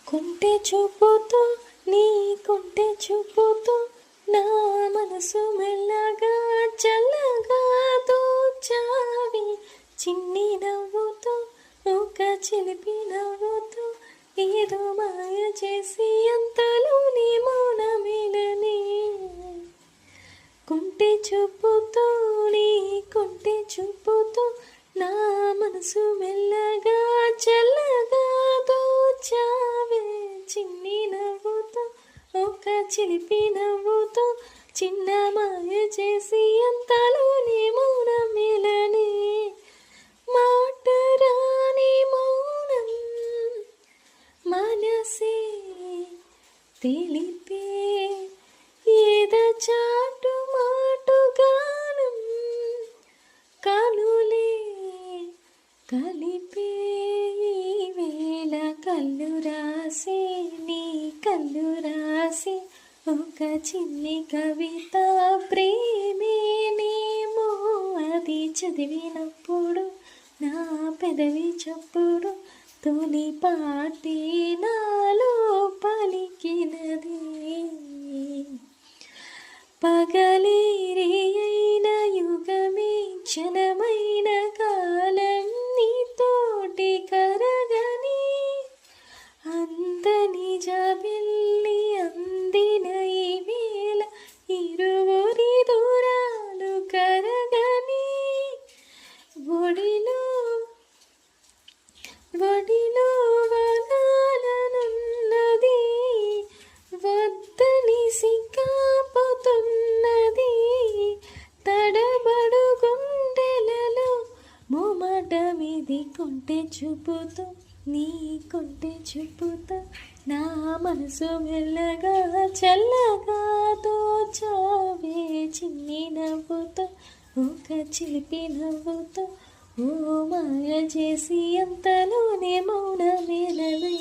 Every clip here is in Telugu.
కొంటె చూపుతో నీ కొంటె చూపుతో నా మనసు మెల్లగా చల్లగా దోచావి. చిన్ని నవ్వుతో ఒక చిలిపి నవ్వుతో ఏదో మాయ చేసి అంతలోని మౌనమిలని. కొంటె చూపుతో నీ కొంటె చూపుతో నా మనసు మెల్లగా చల్లగా దోచావే. చిన్ని నవ్వుతో ఒక చిలిపి నవ్వుతో చిన్న మాయ చేసి అంతలోని మౌనమిలని. మాట రాని మౌనం మనసే తెలిపే ఏద చాటు మాటు గానం కనులే కలిపే. ఈ వేళ కళ్ళు రాసి నీ కళ్ళు రాసి ఒక చిన్ని కవిత ప్రేమేనేమో. అది చదివినప్పుడు నా పెదవి చప్పుడు తొలి పాటి నాలో పలికినది. పగలే రేయైన యుగమే క్షణమైన కాలం నీతోటి కరగని. అందని జాబిల్లి అందిన ఈ వేళ ఇరువురి దూరాలు కరగని. ఒడిలో వడిలో వనాలనున్నది వద్దని సిక్కాపోతున్నది. తడబడు గుండెలలో మోమాటమిది. కొంటె చూపుతో నీ కొంటె చూపుతో నా మనసు మెల్లగా చల్లగా దోచావే. చిన్ని నవ్వుతో ఒక చిలిపి నవ్వుతో ఓ మాయ చేసి అంతలోనే మౌనమేలనే.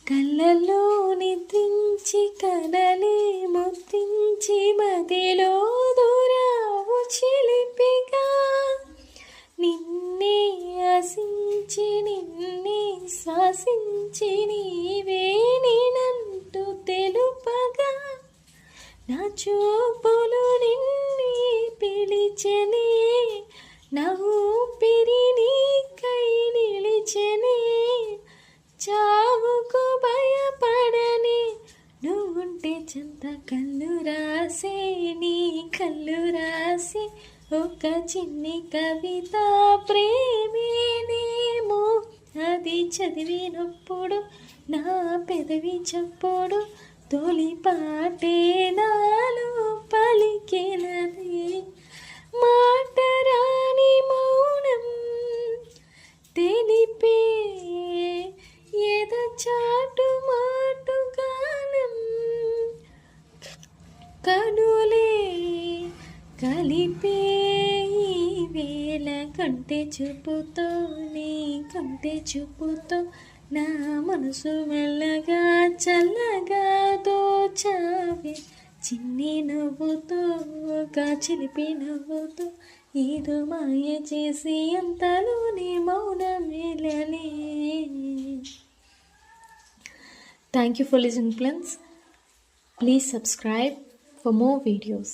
కళ్ళల్లో నిద్రించి కనలే ముద్రించి మదిలో దూరావు చిలిపిగా. నిన్నే ఆశించి నిన్నే శ్వాసించి నీవే నేనంటూ తెలుపగా. నా చూపులు నిన్నే పిలిచెనే నా ఊపిరి నీకై నిలిచెనే. చావుకు భయపడని నువ్వుంటే చెంత కళ్ళు రాసే నీ కళ్ళు రాసి ఒక చిన్ని కవిత ప్రేమేనేమో. అది చదివినప్పుడు నా పెదవి చప్పుడు తొలి పాటే నాలో పలికినది. మాట రాని మౌనం తెలిపే ఏద చాటు మాటు గానం కనులే కలిపే. ఈ వేళ కొంటె చూపుతో నీ కొంటె చూపుతో నా మనసు మెల్లగా చల్లగా దోచావే. చిన్ని నవ్వుతో ఒక చిలిపి నవ్వుతో ఏదో మాయ చేసి అంతలోని మౌనమేలనే. Thank you for listening, friends. Please subscribe for more videos.